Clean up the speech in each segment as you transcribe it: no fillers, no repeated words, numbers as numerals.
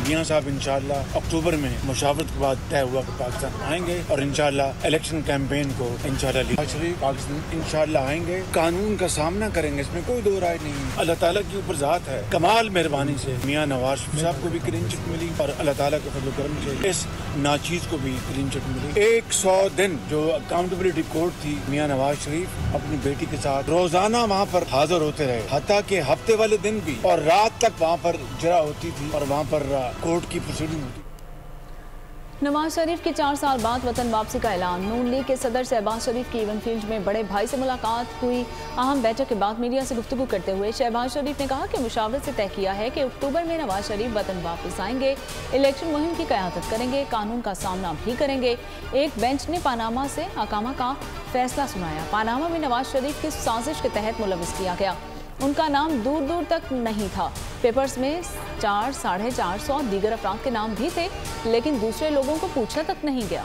मियां साहब इंशाल्लाह अक्टूबर में मुशावरत के बाद तय हुआ कि पाकिस्तान आएंगे और इंशाल्लाह इलेक्शन कैंपेन को इंशाल्लाह शरीफ पाकिस्तान इंशाल्लाह आएंगे, कानून का सामना करेंगे, इसमें कोई दो राय नहीं। अल्लाह ताला की ऊपर जात है, कमाल मेहरबानी से मियां नवाज साहब को भी क्लीन चिट मिली और अल्लाह ताला के फजल करम से इस नाचीज को भी क्लीन चिट मिली। 100 दिन जो अकाउंटेबिलिटी कोर्ट थी, मियां नवाज शरीफ अपनी बेटी के साथ रोजाना वहाँ पर हाजिर होते रहे, हत्ता के हफ्ते वाले दिन भी, और रात तक वहाँ पर जरा होती थी और वहाँ पर कोर्ट की प्रोसीडिंग होती। नवाज शरीफ की 4 साल बाद वतन वापसी का ऐलान। नून लीग के सदर शहबाज शरीफ की इवन फील्ड में बड़े भाई से मुलाकात हुई। अहम बैठक के बाद मीडिया से गुफ्तगू करते हुए शहबाज शरीफ ने कहा कि मुशावरत से तय किया है कि अक्टूबर में नवाज शरीफ वतन वापस आएंगे, इलेक्शन मुहिम की क़यादत करेंगे, कानून का सामना भी करेंगे। एक बेंच ने पानामा से अकामा का फैसला सुनाया। पानामा में नवाज शरीफ की साजिश के तहत मुलविस किया गया। उनका नाम दूर दूर तक नहीं था। पेपर्स में 400-450 दीगर अफराद के नाम भी थे, लेकिन दूसरे लोगों को पूछा तक नहीं गया।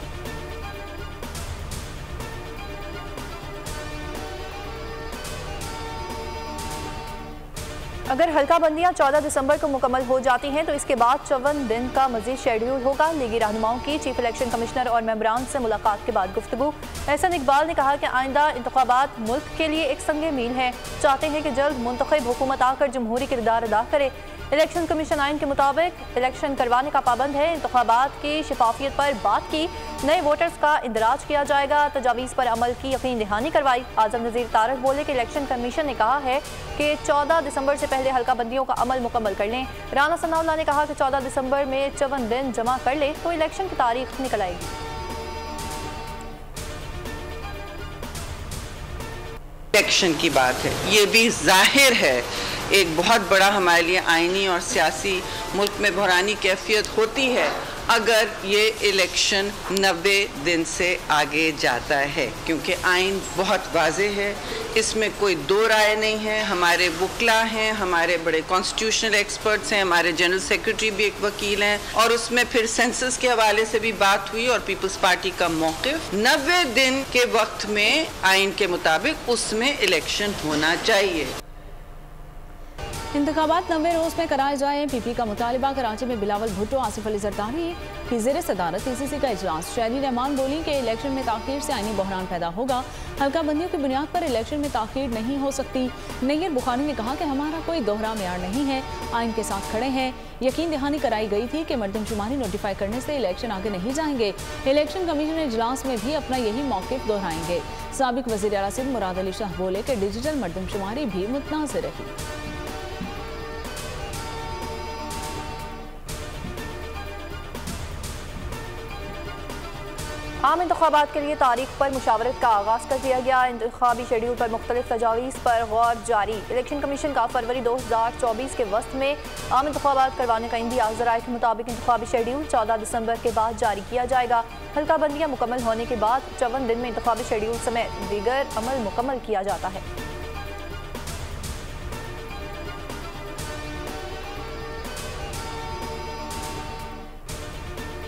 अगर हल्का बंदियां 14 दिसंबर को मुकम्मल हो जाती हैं तो इसके बाद 54 दिन का मजीद शेड्यूल होगा। लीगी रहनुमाओं की चीफ इलेक्शन कमिश्नर और मेंबरान से मुलाकात के बाद गुफ्तगू। एहसन इकबाल ने कहा कि आइंदा इंतखाबात मुल्क के लिए एक संगे मील है, चाहते हैं कि जल्द मुंतखब हुकूमत आकर जमहूरी किरदार अदा करे। इलेक्शन कमीशन आइन के मुताबिक इलेक्शन करवाने का पाबंद है। इंतखाबात की शफाफियत पर बात की, नए वोटर्स का इंदराज किया जाएगा, तजावीज़ पर अमल की यकीन दहानी करवाई। आजम नज़ीर तारक बोले कि इलेक्शन कमीशन ने कहा है कि 14 दिसंबर से पहले हल्का बंदियों का अमल मुकम्मल कर लें। राना सनाउल्लाह ने कहा कि 14 दिसंबर में 54 दिन जमा कर ले तो इलेक्शन की तारीख निकल आएगी। इलेक्शन की बात है, ये भी जाहिर है एक बहुत बड़ा हमारे लिए आइनी और सियासी मुल्क में बहरानी कैफियत होती है अगर ये इलेक्शन 90 दिन से आगे जाता है, क्योंकि आइन बहुत वाज़ेह है, इसमें कोई दो राय नहीं है। हमारे वकला हैं, हमारे बड़े कॉन्स्टिट्यूशनल एक्सपर्ट्स हैं, हमारे जनरल सेक्रेटरी भी एक वकील हैं, और उसमें फिर सेंसस के हवाले से भी बात हुई और पीपल्स पार्टी का मौक़िफ़ 90 दिन के वक्त में आइन के मुताबिक उसमें इलेक्शन होना चाहिए। इंतखाबात 90 रोज में कराए जाए, पीपी का मुतालिबा। कराची में बिलावल भुट्टो, आसिफ अली जरदारी की ज़ेर सदारत ईसीसी का इजलास। शहरी रहमान बोली कि इलेक्शन में ताख़ीर से आइनी बहरान पैदा होगा, हल्का बंदियों की बुनियाद पर इलेक्शन में ताख़ीर नहीं हो सकती। नैयर बुखारी ने कहा कि हमारा कोई दोहरा मेयार नहीं है, आइन के साथ खड़े हैं। यकीन दहानी कराई गई थी कि मरदमशुमारी नोटिफाई करने से इलेक्शन आगे नहीं जाएंगे। इलेक्शन कमीशन इजलास में भी अपना यही मौक़िफ़ दोहराएंगे। साबिक वज़ीर आला सिंध मुराद अली शाह बोले कि डिजिटल मरदमशुमारी भी मुतनाज़िर रही। आम इंतखाबात के लिए तारीख पर मुशावरत का आगाज़ कर दिया गया। इंतखाबी शेड्यूल पर मुख्तलिफ तजावीज़ पर गौर जारी। इलेक्शन कमीशन का फरवरी 2024 के वस्त में आम इंतखाबात करवाने का इंदिया। ज़राए के मुताबिक इंतखाबी शेड्यूल 14 दिसंबर के बाद जारी किया जाएगा। हल्का बंदियाँ मुकम्मल होने के बाद 54 दिन में इंतखाबी शेड्यूल समेत दीगर अमल मुकम्मल किया जाता है।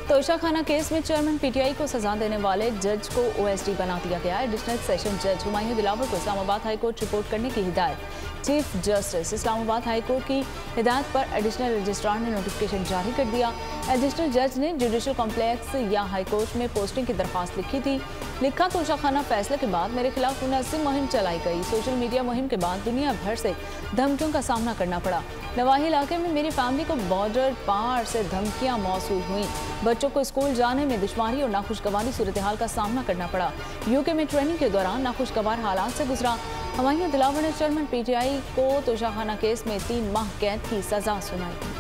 तोशा खाना केस में चेयरमैन पीटीआई को सजा देने वाले जज को ओएसडी बना दिया गया। एडिशनल सेशन जज हुमायूं दिलावर को इस्लामाबाद हाईकोर्ट रिपोर्ट करने की हिदायत। चीफ जस्टिस इस्लामाबाद हाईकोर्ट की हिदायत पर एडिशनल रजिस्ट्रार ने नोटिफिकेशन जारी कर दिया। एडिशनल जज ने जुडिशल कॉम्प्लेक्स या हाईकोर्ट में पोस्टिंग की दरख्वास्त लिखी थी। लिखा, तोशा खाना फैसले के बाद मेरे खिलाफ मुनज़्ज़म मुहिम चलाई गई। सोशल मीडिया मुहिम के बाद दुनिया भर से धमकियों का सामना करना पड़ा। नवाही इलाके में मेरी फैमिली को बॉर्डर पार से धमकियां मौसूल हुई। बच्चों को स्कूल जाने में दुश्वारी और नाखुशगवार सूरत हाल का सामना करना पड़ा। यूके में ट्रेनिंग के दौरान नाखुशगवार हालात से गुजरा। हुमायूं दिलावर ने चेयरमैन पीटीआई को तोशाखाना केस में 3 माह कैद की सजा सुनाई थी।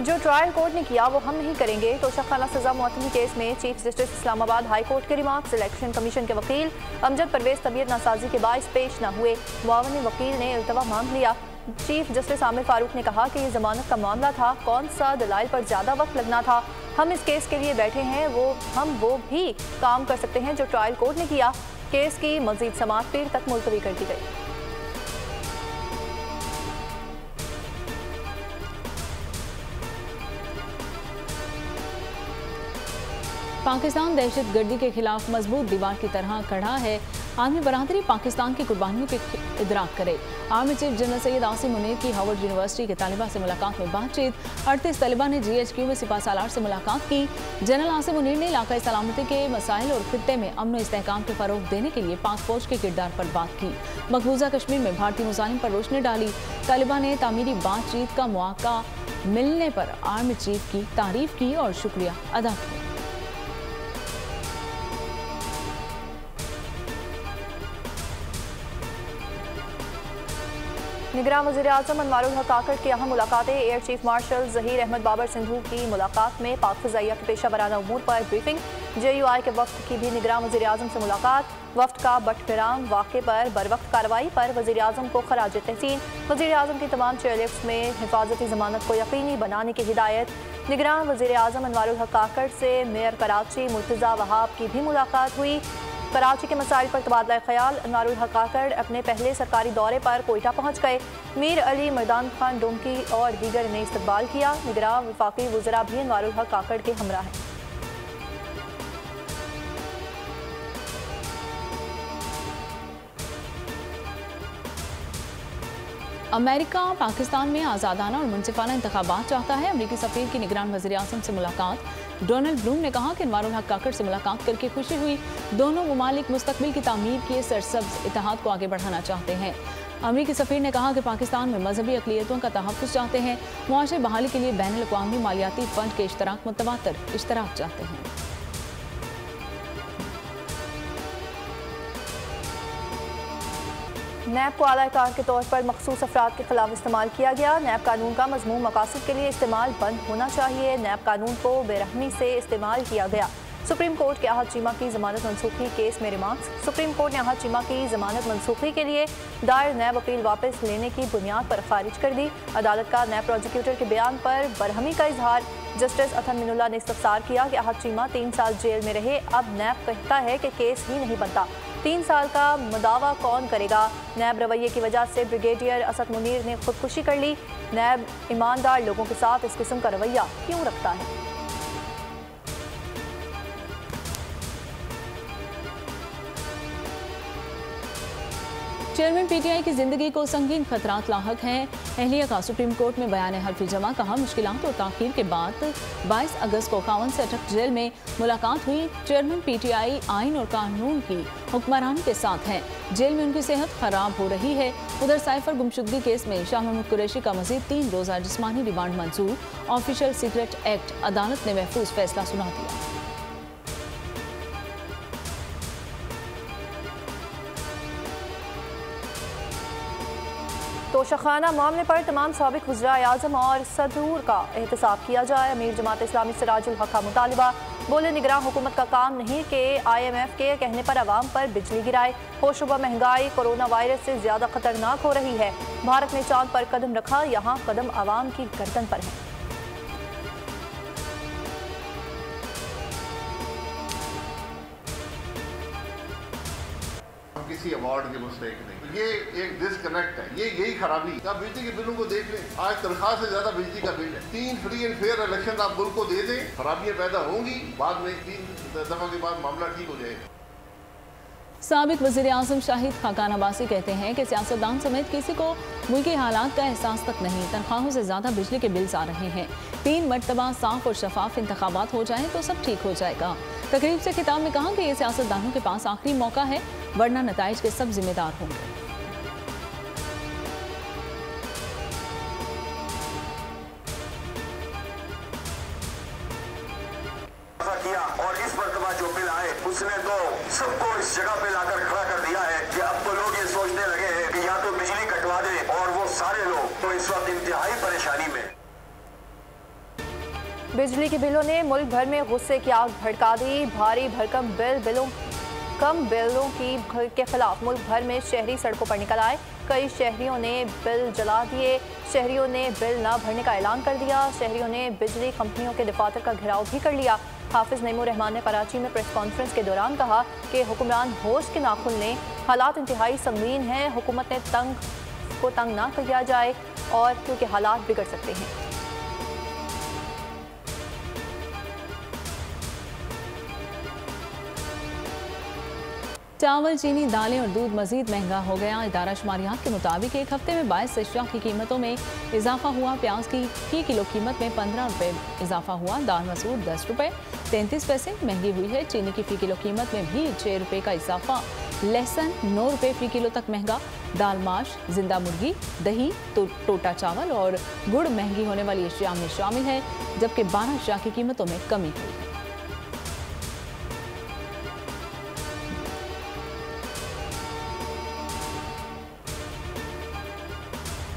जो ट्रायल कोर्ट ने किया वो हम नहीं करेंगे। तोशाखाना सजा मुअत्तली केस में chief justice Islamabad high court के रिमार्क्स। इलेक्शन कमीशन के वकील अमजद परवेज तबीयत नासाजी के बायस पेश न हुए। मुआवनी वकील ने इल्तवा मांग लिया। चीफ जस्टिस आमिर फारूक ने कहा कि ये जमानत का मामला था, कौन सा दलाइल पर ज़्यादा वक्त लगना था। हम इस केस के लिए बैठे हैं, हम वो भी काम कर सकते हैं जो ट्रायल कोर्ट ने किया। केस की मजीद समाअत पीर तक मुलतवी कर दी गई। पाकिस्तान दहशतगर्दी के खिलाफ मजबूत दीवार की तरह खड़ा है। आर्मी बरादरी पाकिस्तान की कुर्बानियों के इदराक करे। Army chief general Syed Asim Munir की हार्वर्ड यूनिवर्सिटी के तालिबा से मुलाकात में बातचीत। 38 तालिबा ने GHQ में सिपा सालार से मुलाकात की। जनरल आसिम मुनीर ने इलाकाई सलामती के मसाइल और खित्ते में अमन इस्तेहकाम के फरोग देने के लिए पाक फौज के किरदार पर बात की। मकबूजा कश्मीर में भारतीय मुजाहिम पर रोशनी डाली। तालिबा ने तामीरी बातचीत का मौका मिलने पर आर्मी चीफ की तारीफ की और शुक्रिया अदा किया। निगरान वज़ीर-ए-आज़म अनवारुल हक काकड़ की अहम मुलाकातें। Air chief marshal Zaheer Ahmed Babar Sidhu की मुलाकात में पाक फ़िज़ाइया के पेशा वराना उमूर पर ब्रीफिंग। JUI के वफ्द की भी निगरान वज़ीर-ए-आज़म से मुलाकात। वफ्द का बटफिराम वाक़े पर बरवक्त कार्रवाई पर वज़ीर-ए-आज़म को खराज तहसीन। वज़ीर-ए-आज़म की तमाम चेयरलिफ्ट्स में हिफाजती ज़मानत को यकीनी बनाने की हिदायत। निगरान वज़ीर-ए-आज़म अनवारुल हक काकड़ से मेयर कराची मुर्तज़ा वहाब की भी मुलाकात हुई। कराची के मसाइल पर तबादला ख्याल। अनवारुल हक काकड़ अपने पहले सरकारी दौरे पर कोयटा पहुँच गए। मीर अली मर्दान खान डोंकी और दीगर ने इस्तकबाल किया। निगरान वफाकी वज़रा भी अनवारुल हक काकड़ के हमरा हैं। अमेरिका पाकिस्तान में आज़ादाना और मुनसिफाना इंतखाबात चाहता है। अमरीकी सफ़ीर की निगरान वज़ीर-ए-आज़म से मुलाकात। डोनाल्ड ब्लूम ने कहा कि अनवारुल हक काकड़ से मुलाकात करके खुशी हुई। दोनों मुमालिक मुस्तकबिल की तामीर के सरसब्ज़ इत्तेहाद को आगे बढ़ाना चाहते हैं। अमरीकी सफ़ीर ने कहा कि पाकिस्तान में मजहबी अक़लियतों का तहफ़्फ़ुज़ चाहते हैं। मुआशरे बहाली के लिए बैनुल अक़वामी मालियाती फ़ंड के इश्तराक मुतवातर इश्तराक चाहते हैं। नैब को आला कार के तौर पर मखसूस अफराद के खिलाफ इस्तेमाल किया गया। नैब कानून का मज़मूम मकासद के लिए इस्तेमाल बंद होना चाहिए। नैब कानून को बेरहमी से इस्तेमाल किया गया। सुप्रीम कोर्ट के अहद चीमा की जमानत मनसूखी केस में रिमार्क्स। सुप्रीम कोर्ट ने अहद चीमा की जमानत मनसूखी के लिए दायर नैब अपील वापस लेने की बुनियाद पर खारिज कर दी। अदालत का नैब प्रोसिक्यूटर के बयान पर बरहमी का इजहार। जस्टिस अथन मिनुल्लाह ने इस्तफसार किया कि अहद चीमा 3 साल जेल में रहे। अब नैब कहता है कि केस ही नहीं बनता। 3 साल का मुदावा कौन करेगा? नैब रवैये की वजह से ब्रिगेडियर असद मुनीर ने खुदकुशी कर ली। नैब ईमानदार लोगों के साथ इस किस्म का रवैया क्यों रखता है? चेयरमैन PTI की जिंदगी को संगीन खतरात लाहक हैं। अहलिया का सुप्रीम कोर्ट में बयान हल्फी जमा। कहा मुश्किलात और ताखीर के बाद 22 अगस्त को खावन से अटक जेल में मुलाकात हुई। चेयरमैन PTI आइन और कानून की हुक्मरानी के साथ हैं। जेल में उनकी सेहत खराब हो रही है। उधर साइफर गुमशुदगी केस में शाह महमूद कुरैशी का मजीद 3 रोज़ा जिस्मानी रिमांड मंजूर। ऑफिशियल सीक्रेट एक्ट अदालत ने महफूज फैसला सुना दिया। तोशाखाना मामले पर तमाम साबिक वज़ीर-ए-आज़म और सदूर का एहतसाब किया जाए। अमीर जमात इस्लामी सिराजुल हक का मुतालिबा। बोले निगरान हुकूमत का काम नहीं कि IMF के कहने पर आवाम पर बिजली गिराए। होशरुबा महंगाई कोरोना वायरस से ज़्यादा खतरनाक हो रही है। भारत ने चांद पर कदम रखा, यहाँ कदम आवाम की गर्दन पर है। किसी अवार्ड के मुस्तहिक नहीं। ये एक डिस्कनेक्ट है, ये यही खराबी। आप बिजली के बिलों को देख लें, आज तनख्वाह से ज्यादा बिजली का बिल है। 3 फ्री एंड फेयर इलेक्शन आप मुल्क को दे दें, खराबियां पैदा होंगी, बाद में 3 दफा के बाद मामला ठीक हो जाएगा। साबिक वज़ीर-ए-आज़म शाहिद खाकान अब्बासी कहते हैं कि सियासतदान समेत किसी को मुल्की हालात का एहसास तक नहीं। तनख्वाहों से ज़्यादा बिजली के बिल्स आ रहे हैं। 3 मरतबा साफ और शफाफ इंतखाबात हो जाएं तो सब ठीक हो जाएगा। तकरीब से खिताब में कहा कि ये सियासतदानों के पास आखिरी मौका है, वरना नताइज के सब जिम्मेदार होंगे। किया और इस मरतबा जो बिल आए उसने तो सबको इस जगह पे लाकर खड़ा कर दिया है कि अब तो लोग ये सोचने लगे हैं कि या तो बिजली कटवा दे, और वो सारे लोग तो इस वक्त इंतहाई परेशानी में। बिजली के बिलों ने मुल्क भर में गुस्से की आग भड़का दी। भारी भरकम कम बिलों के खिलाफ मुल्क भर में शहरी सड़कों पर निकल आए। कई शहरियों ने बिल जला दिए। शहरियों ने बिल न भरने का ऐलान कर दिया। शहरियों ने बिजली कंपनियों के दफातर का घेराव भी कर लिया। हाफिज नईमुर रहमान ने कराची में प्रेस कॉन्फ्रेंस के दौरान कहा कि हुक्मरान होश के नाखुन ने, हालात इंतहाई संगीन हैं। हुकूमत ने तंग ना किया जाए और क्योंकि हालात बिगड़ सकते हैं। चावल, चीनी, दालें और दूध मजीद महंगा हो गया। इदारा शुमारियात के मुताबिक एक हफ्ते में 22 अशिया की कीमतों में इजाफा हुआ। प्याज की फी किलो कीमत में 15 रुपये इजाफा हुआ। दाल मसूर 10 रुपये 33 पैसे महंगी हुई है। चीनी की फी किलो कीमत में भी 6 रुपये का इजाफा। लहसुन 9 रुपये फी किलो तक महंगा। दाल माश, जिंदा मुर्गी, दही, टोटा चावल और गुड़ महंगी होने वाली अशिया में शामिल है, जबकि 12 अशिया की कीमतों में कमी हुई है।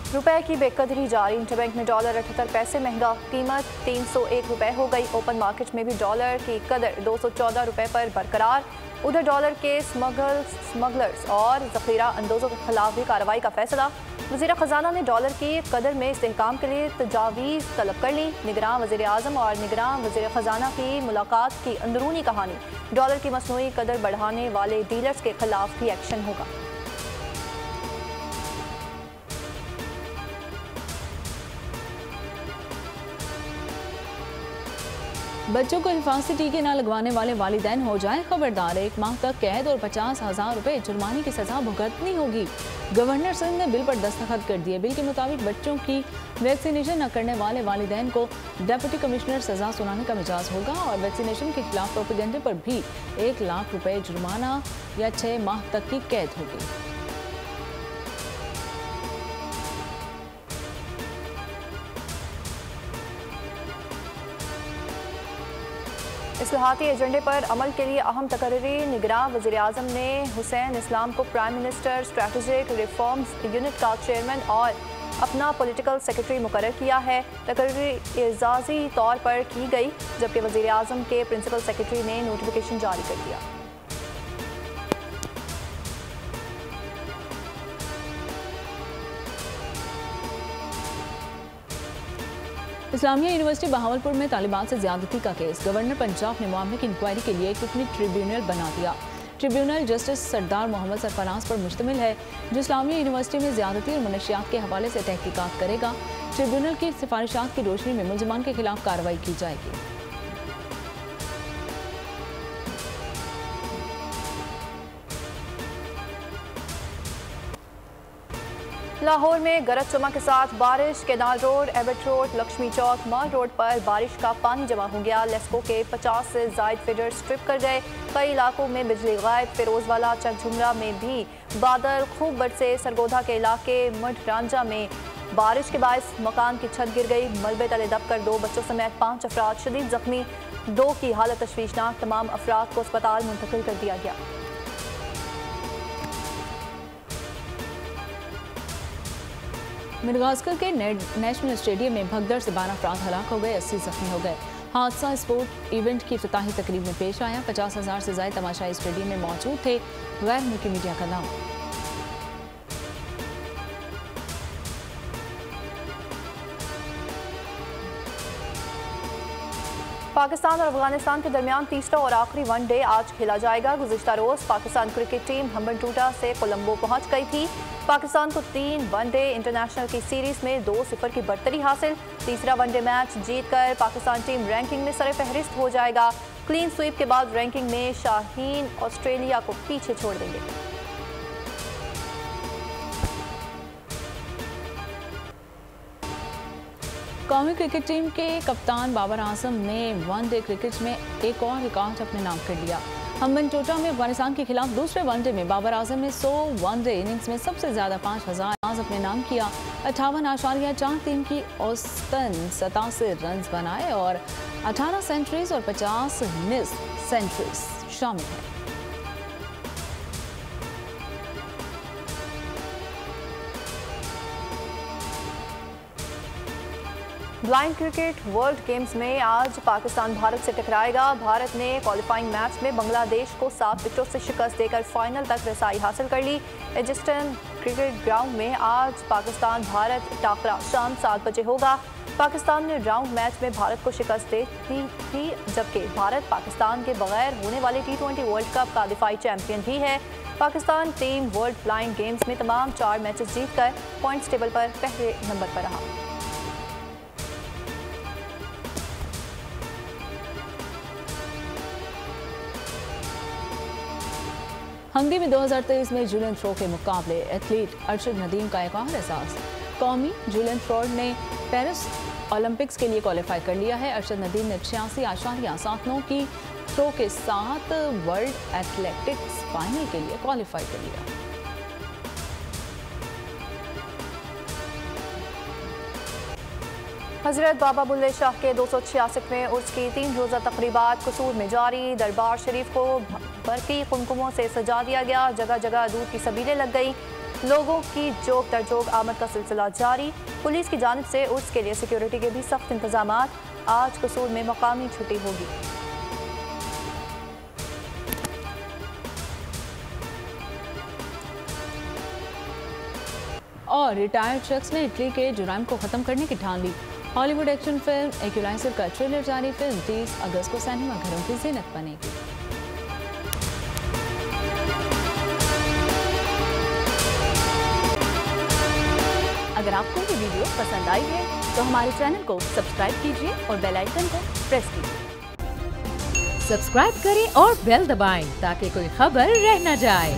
रुपए की बेकदरी जारी। इंटरबैंक में डॉलर 78 पैसे महंगा, कीमत 301 रुपए हो गई। ओपन मार्केट में भी डॉलर की कदर 214 रुपए पर बरकरार। उधर डॉलर के स्मगलर्स और जखीरा अंदोजों के खिलाफ भी कार्रवाई का फैसला। वज़ीर ख़जाना ने डॉलर की कदर में इस्तेहकाम के लिए तजावीज़ तलब कर ली। निगरान वज़ीर आज़म और निगरान वज़ीर ख़जाना की मुलाकात की अंदरूनी कहानी। डॉलर की मसनूई कदर बढ़ाने वाले डीलर्स के खिलाफ भी एक्शन होगा। बच्चों को हिफाजती टीके न लगवाने वाले वालिदैन हो जाए खबरदार। 1 माह तक कैद और 50,000 रुपये जुर्माने की सजा भुगतनी होगी। गवर्नर सिंध ने बिल पर दस्तखत कर दिए। बिल के मुताबिक बच्चों की वैक्सीनेशन न करने वाले वालिदैन को डिप्टी कमिश्नर सजा सुनाने का मिजाज होगा और वैक्सीनेशन के खिलाफ प्रोपेगेंडे पर भी 1 लाख रुपये जुर्माना या 6 माह तक की कैद होगी। इस्लाहाती एजेंडे पर अमल के लिए अहम तकरीरी। निगरान वज़ीर आज़म ने हुसैन इस्लाम को prime minister strategic reforms unit का चेयरमैन और अपना पॉलिटिकल सेक्रेटरी मुकर्रर किया है। तकरीरी एजाज़ी तौर पर की गई, जबकि वज़ीर आज़म के प्रिंसिपल सेक्रेटरी ने नोटिफिकेशन जारी कर दिया। इस्लामिया यूनिवर्सिटी बहावलपुर में तालिबान से ज्यादती का केस। गवर्नर पंजाब ने मामले की इंक्वायरी के लिए एक रुकनी ट्रिब्यूनल बना दिया। ट्रिब्यूनल जस्टिस सरदार मोहम्मद सरफराज पर मुश्तमिल है, जो इस्लामिया यूनिवर्सिटी में ज्यादती और मनशियात के हवाले से तहकीकात करेगा। ट्रिब्यूनल की सिफारिशात की रोशनी में मुलजमान के खिलाफ कार्रवाई की जाएगी। लाहौर में गरज चमक के साथ बारिश। Canal road, Abbott road, Lakshmi चौक, मॉल रोड पर बारिश का पानी जमा हो गया। लेस्को के 50 से जायद फीडर्स ट्रिप कर गए। कई इलाकों में बिजली गायब। फिरोजवाला चकझुमरा में भी बादल खूब बरसे। सरगोधा के इलाके मठ रांझा में बारिश के बायस मकान की छत गिर गई। मलबे तले दबकर 2 बच्चों समेत 5 अफराद शदीद जख्मी। 2 की हालत तशवीशनाक। तमाम अफराद को अस्पताल मुंतकिल कर दिया गया। मडगास्कर के नेशनल स्टेडियम में भगदड़ से 12 अफराद हलाक हो गए, 80 जख्मी हो गए। हादसा स्पोर्ट इवेंट की इफ्तिताही तकरीब में पेश आया। 50,000 से ज्यादा तमाशाई स्टेडियम में मौजूद थे। गैर मुल्की मीडिया का नाम। पाकिस्तान और अफगानिस्तान के दरमियान तीसरा और आखिरी वनडे आज खेला जाएगा। गुज़िश्ता रोज़ पाकिस्तान क्रिकेट टीम हम्बनटोटा से कोलंबो पहुंच गई थी। पाकिस्तान को 3 वनडे इंटरनेशनल की सीरीज में 2-0 की बढ़तरी हासिल। तीसरा वनडे मैच जीतकर पाकिस्तान टीम रैंकिंग में सरफहरिस्त हो जाएगा। क्लीन स्वीप के बाद रैंकिंग में शाहीन ऑस्ट्रेलिया को पीछे छोड़ देंगे। कौमी क्रिकेट टीम के कप्तान बाबर आजम ने वनडे क्रिकेट में एक और रिकॉर्ड अपने नाम कर लिया। हम्बनटोटा में अफगानिस्तान के खिलाफ दूसरे वनडे में बाबर आजम ने 100 वनडे इनिंग्स में सबसे ज्यादा 5,000 अपने नाम किया। 58.43 की औसतन 87 रन बनाए और 18 सेंचुरीज और 50 मिस सेंचुरीज शामिल हैं। ब्लाइंड क्रिकेट वर्ल्ड गेम्स में आज पाकिस्तान भारत से टकराएगा। भारत ने क्वालिफाइंग मैच में बांग्लादेश को 7 विकेटों से शिकस्त देकर फाइनल तक रसाई हासिल कर ली। एजिस्टन क्रिकेट ग्राउंड में आज पाकिस्तान भारत टाकरा शाम 7 बजे होगा। पाकिस्तान ने राउंड मैच में भारत को शिकस्त दे दी थी, जबकि भारत पाकिस्तान के बगैर होने वाले T20 वर्ल्ड कप का दिफाई चैंपियन भी है। Pakistan team world blind games में तमाम 4 मैचेस जीतकर पॉइंट्स टेबल पर पहले नंबर पर रहा। हंगरी में 2023 में जूलियन थ्रो के मुकाबले एथलीट अरशद नदीम का एक और एहसास। कौमी जूलियन थ्रो ने पेरिस ओलंपिक्स के लिए क्वालिफाई कर लिया है। अरशद नदीम ने 86.79 की थ्रो के साथ वर्ल्ड एथलेटिक्स फाइनल के लिए क्वालिफाई कर लिया। हजरत बाबा बुल्ले शाह के 266वें उर्स की 3 रोज़ा तकरीबात कसूर में जारी। दरबार शरीफ को बरकी कुमकुमों से सजा दिया गया। जगह जगह दूध की सबीलें लग गई। लोगों की जोक दरजोक आमद का सिलसिला जारी। पुलिस की जानिब से उर्स के लिए सिक्योरिटी के भी सख्त इंतजाम। आज कसूर में मकामी छुट्टी होगी। और रिटायर्ड शख्स ने इटली के जुराइम को खत्म करने की ठान ली। हॉलीवुड एक्शन फिल्म इक्विलाइजर का ट्रेलर जारी। फिल्म 30 अगस्त को सिनेमा घरों की ज़ीनत बनेगी। अगर आपको ये वीडियो पसंद आई है तो हमारे चैनल को सब्सक्राइब कीजिए और बेल आइकन को प्रेस कीजिए। सब्सक्राइब करें और बेल दबाएं ताकि कोई खबर रह न जाए।